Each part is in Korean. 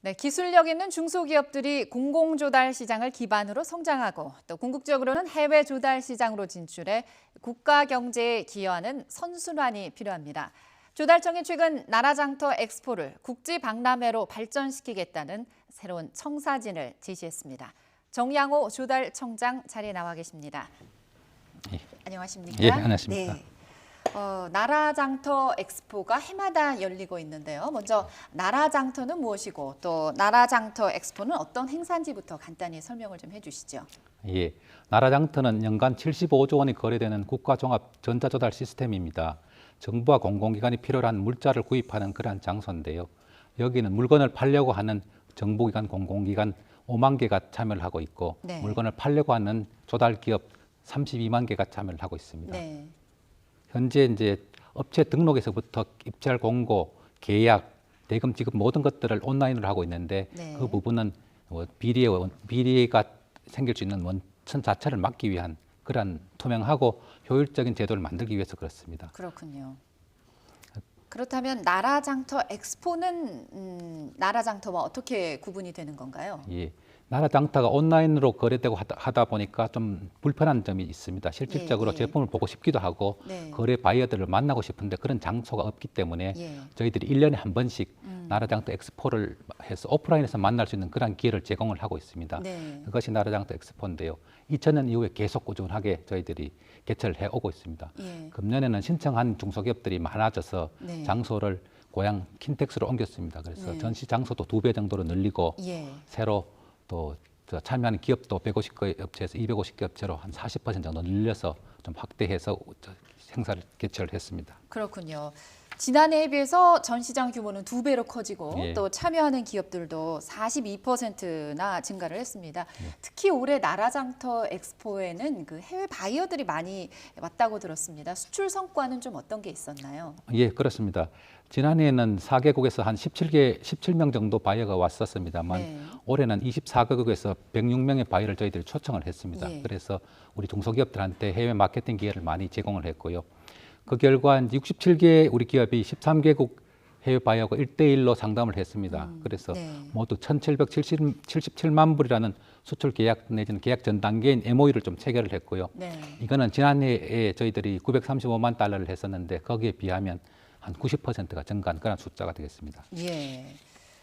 네, 기술력 있는 중소기업들이 공공조달 시장을 기반으로 성장하고 또 궁극적으로는 해외 조달 시장으로 진출해 국가 경제에 기여하는 선순환이 필요합니다. 조달청이 최근 나라장터 엑스포를 국지박람회로 발전시키겠다는 새로운 청사진을 제시했습니다. 정양호 조달청장 자리에 나와 계십니다. 예. 안녕하십니까? 예, 안녕하십니까? 네. 나라장터 엑스포가 해마다 열리고 있는데요. 먼저 나라장터는 무엇이고 또 나라장터 엑스포는 어떤 행사인지부터 간단히 설명을 좀 해주시죠. 예, 나라장터는 연간 75조 원이 거래되는 국가종합 전자조달 시스템입니다. 정부와 공공기관이 필요로 한 물자를 구입하는 그러한 장소인데요. 여기는 물건을 팔려고 하는 정부기관, 공공기관 5만 개가 참여를 하고 있고 네. 물건을 팔려고 하는 조달기업 32만 개가 참여를 하고 있습니다. 네. 현재 이제 업체 등록에서부터 입찰 공고, 계약, 대금 지급 모든 것들을 온라인으로 하고 있는데 네. 그 부분은 비리가 생길 수 있는 원천 자체를 막기 위한 그러한 투명하고 효율적인 제도를 만들기 위해서 그렇습니다. 그렇군요. 그렇다면 나라장터 엑스포는 나라장터와 어떻게 구분이 되는 건가요? 예, 나라장터가 온라인으로 거래되고 하다 보니까 좀 불편한 점이 있습니다. 실질적으로 예. 제품을 보고 싶기도 하고 네. 거래 바이어들을 만나고 싶은데 그런 장소가 없기 때문에 예. 저희들이 1년에 한 번씩 나라장터 엑스포를 해서 오프라인에서 만날 수 있는 그런 기회를 제공을 하고 있습니다. 네. 그것이 나라장터 엑스포인데요. 2000년 이후에 계속 꾸준하게 저희들이 개최를 해오고 있습니다. 예. 금년에는 신청한 중소기업들이 많아져서 네. 장소를 고향 킨텍스로 옮겼습니다. 그래서 네. 전시 장소도 2배 정도로 늘리고 예. 새로 또 참여하는 기업도 150개 업체에서 250개 업체로 한 40% 정도 늘려서 좀 확대해서 행사를 개최를 했습니다. 그렇군요. 지난해에 비해서 전시장 규모는 2배로 커지고 예. 또 참여하는 기업들도 42%나 증가를 했습니다. 특히 올해 나라장터 엑스포에는 그 해외 바이어들이 많이 왔다고 들었습니다. 수출 성과는 좀 어떤 게 있었나요? 예, 그렇습니다. 지난해에는 4개국에서 한 17명 정도 바이어가 왔었습니다만 네. 올해는 24개국에서 106명의 바이어를 저희들이 초청을 했습니다. 예. 그래서 우리 중소기업들한테 해외 마케팅 기회를 많이 제공을 했고요. 그 결과 67개 우리 기업이 13개국 해외 바이어가 1대1로 상담을 했습니다. 그래서 네. 모두 1,777만 불이라는 수출 계약 내지는 계약 전 단계인 MOU를 좀 체결을 했고요. 네. 이거는 지난해에 저희들이 935만 달러를 했었는데 거기에 비하면 한 90%가 증가한 그런 숫자가 되겠습니다. 예.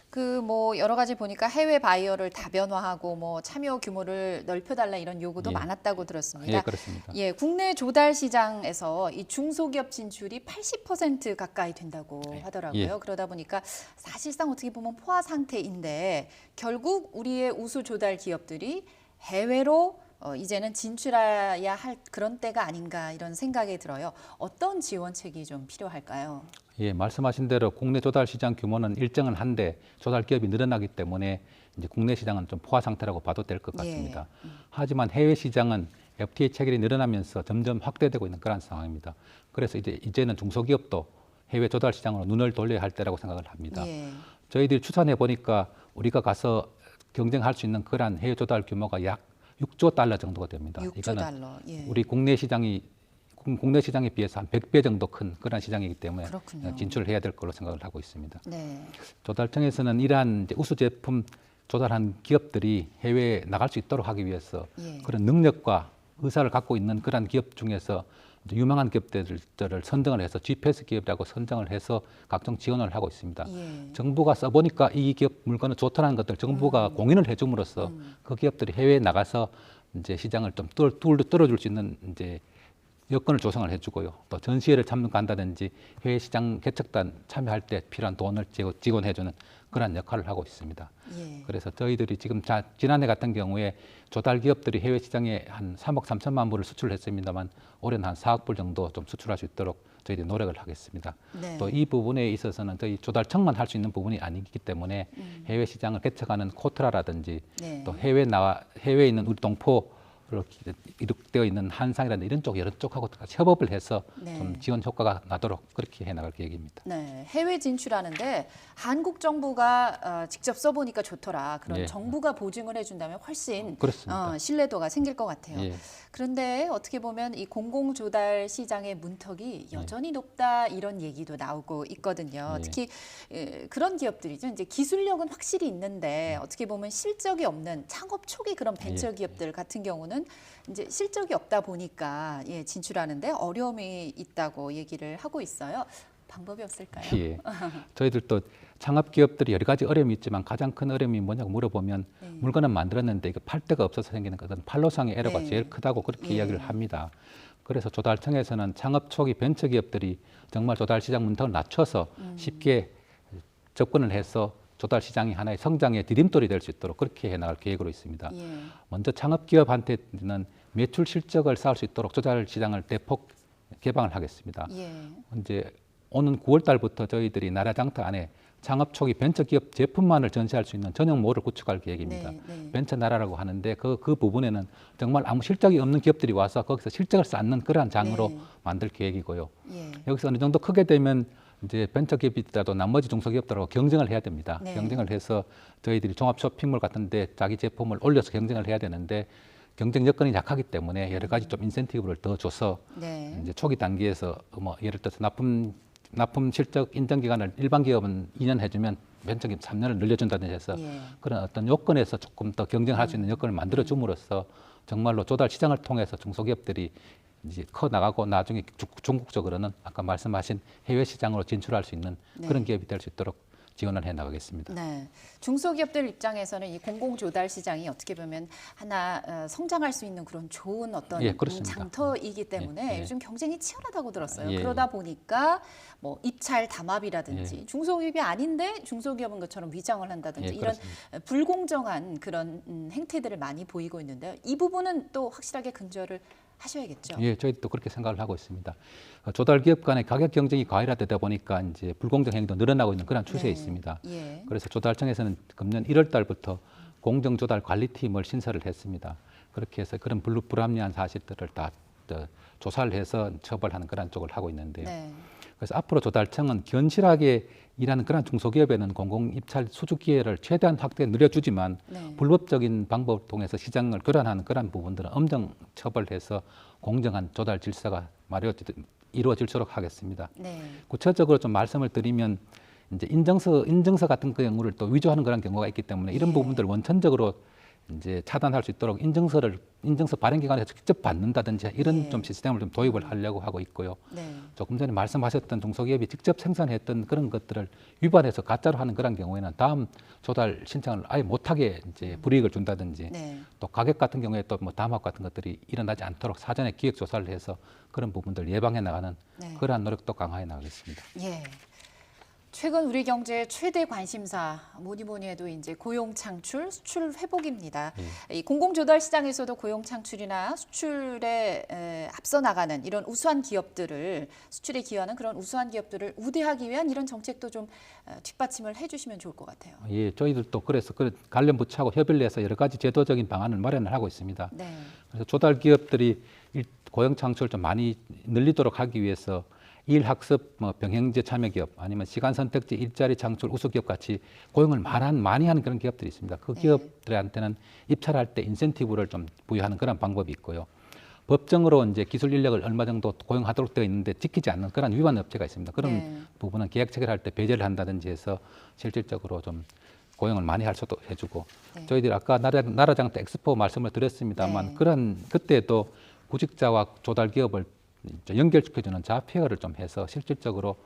그 뭐 여러 가지 보니까 해외 바이어를 다변화하고 뭐 참여 규모를 넓혀달라 이런 요구도 예. 많았다고 들었습니다. 예, 그렇습니다. 예, 국내 조달 시장에서 이 중소기업 진출이 80% 가까이 된다고 하더라고요. 예. 그러다 보니까 사실상 어떻게 보면 포화 상태인데 결국 우리의 우수 조달 기업들이 해외로 이제는 진출해야 할 그런 때가 아닌가 이런 생각이 들어요. 어떤 지원책이 좀 필요할까요? 예, 말씀하신 대로 국내 조달 시장 규모는 일정은 한데 조달 기업이 늘어나기 때문에 이제 국내 시장은 좀 포화 상태라고 봐도 될 것 같습니다. 하지만 해외 시장은 FTA 체결이 늘어나면서 점점 확대되고 있는 그런 상황입니다. 그래서 이제는 중소기업도 해외 조달 시장으로 눈을 돌려야 할 때라고 생각을 합니다. 예. 저희들이 추산해 보니까 우리가 가서 경쟁할 수 있는 그런 해외 조달 규모가 약 6조 달러 정도가 됩니다. 6조 이거는 달러. 예. 우리 국내 시장에 비해서 한 100배 정도 큰 그런 시장이기 때문에 그렇군요. 진출을 해야 될 걸로 생각을 하고 있습니다. 네. 조달청에서는 이러한 이제 우수 제품 조달한 기업들이 해외에 나갈 수 있도록 하기 위해서 예. 그런 능력과 의사를 갖고 있는 그런 기업 중에서 이제 유망한 기업들을 선정을 해서 GPS 기업이라고 선정을 해서 각종 지원을 하고 있습니다. 예. 정부가 써보니까 이 기업 물건은 좋다는 것들 정부가 공인을 해줌으로써 그 기업들이 해외에 나가서 이제 시장을 좀 뚫어줄 수 있는 이제 여건을 조성을 해주고요. 또 전시회를 참가한다든지 해외 시장 개척단 참여할 때 필요한 돈을 지원해주는 그런 역할을 하고 있습니다. 예. 그래서 저희들이 지금 지난해 같은 경우에 조달 기업들이 해외 시장에 한 3억 3천만 불을 수출했습니다만 올해는 한 4억 불 정도 좀 수출할 수 있도록 저희들이 노력을 하겠습니다. 네. 또 이 부분에 있어서는 저희 조달청만 할 수 있는 부분이 아니기 때문에 해외 시장을 개척하는 코트라라든지 네. 또 해외에 있는 우리 동포 이룩되어 있는 한상이라든지 이런 쪽 여러 쪽하고 같이 협업을 해서 네. 좀 지원 효과가 나도록 그렇게 해나갈 계획입니다. 네, 해외 진출하는데 한국 정부가 직접 써보니까 좋더라. 그런 예. 정부가 보증을 해준다면 훨씬 그렇습니다. 신뢰도가 생길 것 같아요. 예. 그런데 어떻게 보면 이 공공조달 시장의 문턱이 여전히 높다 이런 얘기도 나오고 있거든요. 예. 특히 그런 기업들이죠. 이제 기술력은 확실히 있는데 어떻게 보면 실적이 없는 창업 초기 그런 벤처 기업들 같은 경우는 이제 실적이 없다 보니까 진출하는데 어려움이 있다고 얘기를 하고 있어요. 방법이 없을까요? 예. 저희들도 창업 기업들이 여러 가지 어려움이 있지만 가장 큰 어려움이 뭐냐고 물어보면 물건을 만들었는데 이거 팔 데가 없어서 생기는 것은 판로상의 에러가 네. 제일 크다고 그렇게 예. 이야기를 합니다. 그래서 조달청에서는 창업 초기 벤처 기업들이 정말 조달 시장 문턱을 낮춰서 쉽게 접근을 해서 조달 시장이 하나의 성장의 디딤돌이 될 수 있도록 그렇게 해나갈 계획으로 있습니다. 예. 먼저 창업 기업한테는 매출 실적을 쌓을 수 있도록 조달 시장을 대폭 개방을 하겠습니다. 예. 이제 오는 9월 달부터 저희들이 나라장터 안에 창업 초기 벤처 기업 제품만을 전시할 수 있는 전용 몰을 구축할 계획입니다. 네, 네. 벤처 나라라고 하는데 그 부분에는 정말 아무 실적이 없는 기업들이 와서 거기서 실적을 쌓는 그러한 장으로 네. 만들 계획이고요. 예. 여기서 어느 정도 크게 되면 이제 벤처 기업이라도 나머지 중소기업들하고 경쟁을 해야 됩니다. 네. 경쟁을 해서 저희들이 종합 쇼핑몰 같은데 자기 제품을 올려서 경쟁을 해야 되는데 경쟁 여건이 약하기 때문에 여러 가지 좀 인센티브를 더 줘서 네. 이제 초기 단계에서 뭐 예를 들어서 납품 실적 인정 기간을 일반 기업은 2년 해주면 벤처 기업 3년을 늘려준다든지 해서 예. 그런 어떤 요건에서 조금 더 경쟁할 수 있는 여건을 만들어 줌으로써 정말로 조달 시장을 통해서 중소기업들이 이제 커 나가고 나중에 중국적으로는 아까 말씀하신 해외 시장으로 진출할 수 있는 네. 그런 기업이 될 수 있도록 지원을 해 나가겠습니다. 네, 중소기업들 입장에서는 이 공공조달 시장이 어떻게 보면 하나 성장할 수 있는 그런 좋은 어떤 예, 그렇습니다. 장터이기 때문에 예, 예. 요즘 경쟁이 치열하다고 들었어요. 예, 그러다 보니까 뭐 입찰 담합이라든지 예. 중소기업이 아닌데 중소기업인 것처럼 위장을 한다든지 예, 이런 그렇습니다. 불공정한 그런 행태들을 많이 보이고 있는데요. 이 부분은 또 확실하게 근절을 하셔야겠죠. 예, 저희도 그렇게 생각을 하고 있습니다. 조달 기업 간의 가격 경쟁이 과열화되다 보니까 이제 불공정 행위도 늘어나고 있는 그런 추세에 네. 있습니다. 예. 그래서 조달청에서는 금년 1월 달부터 공정 조달 관리팀을 신설을 했습니다. 그렇게 해서 그런 불합리한 사실들을 다 조사를 해서 처벌하는 그런 쪽을 하고 있는데요. 네. 그래서 앞으로 조달청은 견실하게 일하는 그런 중소기업에는 공공 입찰 수주 기회를 최대한 확대 늘려주지만 네. 불법적인 방법을 통해서 시장을 교란하는 그런 부분들은 엄정 처벌해서 공정한 조달 질서가 이루어질수록 하겠습니다. 네. 구체적으로 좀 말씀을 드리면 이제 인증서 같은 경우를 또 위조하는 그런 경우가 있기 때문에 이런 예. 부분들 원천적으로 이제 차단할 수 있도록 인증서 발행 기관에서 직접 받는다든지 이런 예. 좀 시스템을 좀 도입을 하려고 하고 있고요. 네. 조금 전에 말씀하셨던 중소기업이 직접 생산했던 그런 것들을 위반해서 가짜로 하는 그런 경우에는 다음 조달 신청을 아예 못하게 이제 불이익을 준다든지 네. 또 가격 같은 경우에 또 뭐 담합 같은 것들이 일어나지 않도록 사전에 기획 조사를 해서 그런 부분들 예방해 나가는 네. 그러한 노력도 강화해 나가겠습니다. 예. 최근 우리 경제의 최대 관심사 뭐니 해도 이제 고용 창출, 수출 회복입니다. 이 공공조달 시장에서도 고용 창출이나 수출에 앞서 나가는 이런 우수한 기업들을 수출에 기여하는 그런 우수한 기업들을 우대하기 위한 이런 정책도 좀 뒷받침을 해주시면 좋을 것 같아요. 예, 저희들도 그래서 관련 부처하고 협의를 해서 여러 가지 제도적인 방안을 마련을 하고 있습니다. 네. 그래서 조달 기업들이 고용 창출 좀 많이 늘리도록 하기 위해서 일학습, 병행제 참여 기업 아니면 시간 선택제 일자리 창출 우수 기업 같이 고용을 많이 하는 그런 기업들이 있습니다. 그 네. 기업들한테는 입찰할 때 인센티브를 좀 부여하는 그런 방법이 있고요. 법정으로 이제 기술 인력을 얼마 정도 고용하도록 되어 있는데 지키지 않는 그런 위반 업체가 있습니다. 그런 네. 부분은 계약 체결할 때 배제를 한다든지 해서 실질적으로 좀 고용을 많이 할 수도 해주고 네. 저희들이 아까 나라장터 엑스포 말씀을 드렸습니다만 네. 그때도 구직자와 조달 기업을 연결시켜주는 자폐어를 좀 해서 실질적으로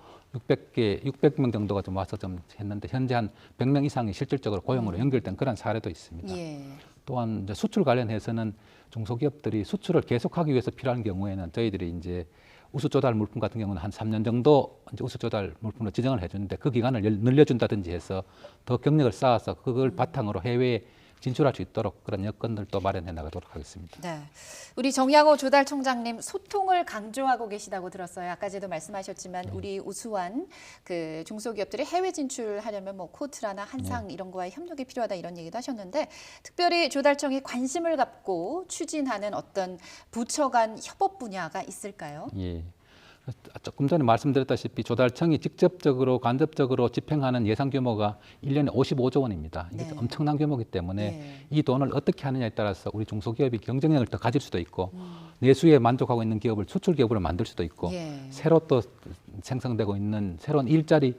600명 정도가 좀 와서 좀 했는데 현재 한 100명 이상이 실질적으로 고용으로 연결된 그런 사례도 있습니다. 예. 또한 이제 수출 관련해서는 중소기업들이 수출을 계속하기 위해서 필요한 경우에는 저희들이 이제 우수 조달 물품 같은 경우는 한 3년 정도 이제 우수 조달 물품으로 지정을 해주는데 그 기간을 늘려준다든지 해서 더 경력을 쌓아서 그걸 바탕으로 해외에 진출할 수 있도록 그런 여건들도 마련해 나가도록 하겠습니다. 네, 우리 정양호 조달청장님 소통을 강조하고 계시다고 들었어요. 아까도 말씀하셨지만 우리 우수한 그 중소기업들이 해외 진출하려면 뭐 코트라나 한상 이런 거와의 협력이 필요하다 이런 얘기도 하셨는데 특별히 조달청이 관심을 갖고 추진하는 어떤 부처 간 협업 분야가 있을까요? 예. 조금 전에 말씀드렸다시피 조달청이 직접적으로 간접적으로 집행하는 예산 규모가 1년에 55조 원입니다. 이게 네. 엄청난 규모이기 때문에 네. 이 돈을 어떻게 하느냐에 따라서 우리 중소기업이 경쟁력을 더 가질 수도 있고 내수에 만족하고 있는 기업을 수출 기업으로 만들 수도 있고 예. 새로 또 생성되고 있는 새로운 일자리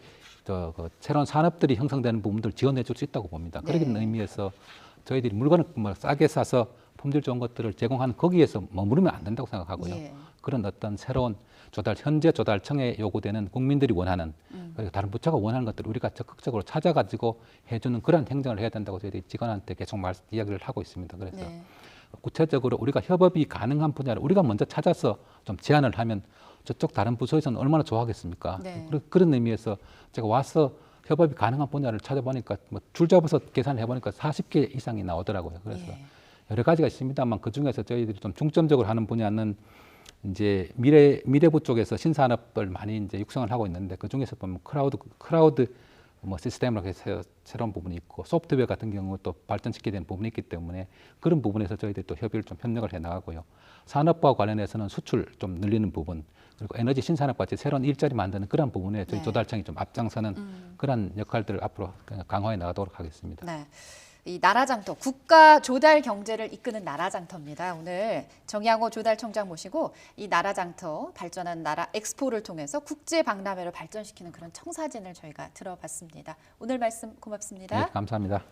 새로운 산업들이 형성되는 부분들 지원해 줄 수 있다고 봅니다. 네. 그런 의미에서 저희들이 물건을 싸게 사서 품질 좋은 것들을 제공하는 거기에서 머무르면 안 된다고 생각하고요. 예. 그런 어떤 새로운 현재 조달청에 요구되는 국민들이 원하는 그리고 다른 부처가 원하는 것들을 우리가 적극적으로 찾아가지고 해주는 그런 행정을 해야 된다고 저희들이 직원한테 계속 이야기를 하고 있습니다. 그래서 네. 구체적으로 우리가 협업이 가능한 분야를 우리가 먼저 찾아서 좀 제안을 하면 저쪽 다른 부서에서는 얼마나 좋아하겠습니까? 네. 그런 의미에서 제가 와서 협업이 가능한 분야를 찾아보니까 뭐 줄 잡아서 계산을 해보니까 40개 이상이 나오더라고요. 그래서 예. 여러 가지가 있습니다만 그 중에서 저희들이 좀 중점적으로 하는 분야는 이제 미래부 쪽에서 신산업을 많이 이제 육성을 하고 있는데 그 중에서 보면 클라우드 뭐 시스템으로 해서 새로운 부분이 있고 소프트웨어 같은 경우 또 발전시켜야 되는 부분이 있기 때문에 그런 부분에서 저희들이 또 협의를 좀 협력을 해 나가고요. 산업과 관련해서는 수출 좀 늘리는 부분 그리고 에너지 신산업 같이 새로운 일자리 만드는 그런 부분에 저희 네. 조달청이 좀 앞장서는 그런 역할들을 앞으로 강화해 나가도록 하겠습니다. 네. 이 나라장터, 국가 조달 경제를 이끄는 나라장터입니다. 오늘 정양호 조달청장 모시고 이 나라장터 발전한 나라 엑스포를 통해서 국제 박람회를 발전시키는 그런 청사진을 저희가 들어봤습니다. 오늘 말씀 고맙습니다. 네, 감사합니다.